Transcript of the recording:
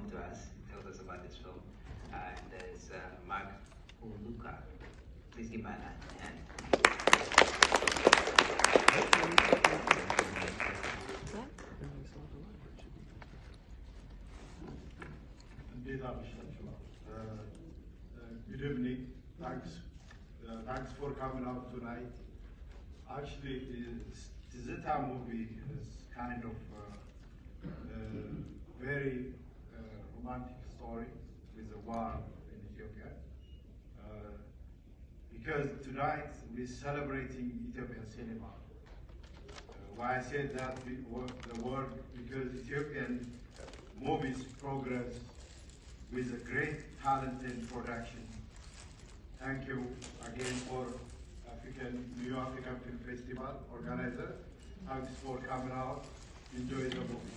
come to us, tell us about this film. And there's Mark Uluka. Please give Mark a hand. Good evening. Thanks for coming out tonight. Actually, Tizita movie is kind of very romantic story with the war in Ethiopia. Because tonight we're celebrating Ethiopian cinema. Why I said that the word, because Ethiopian movies progress with a great talent in production. Thank you again for New African Film Festival organizer. Thanks for coming out. Enjoy the movie.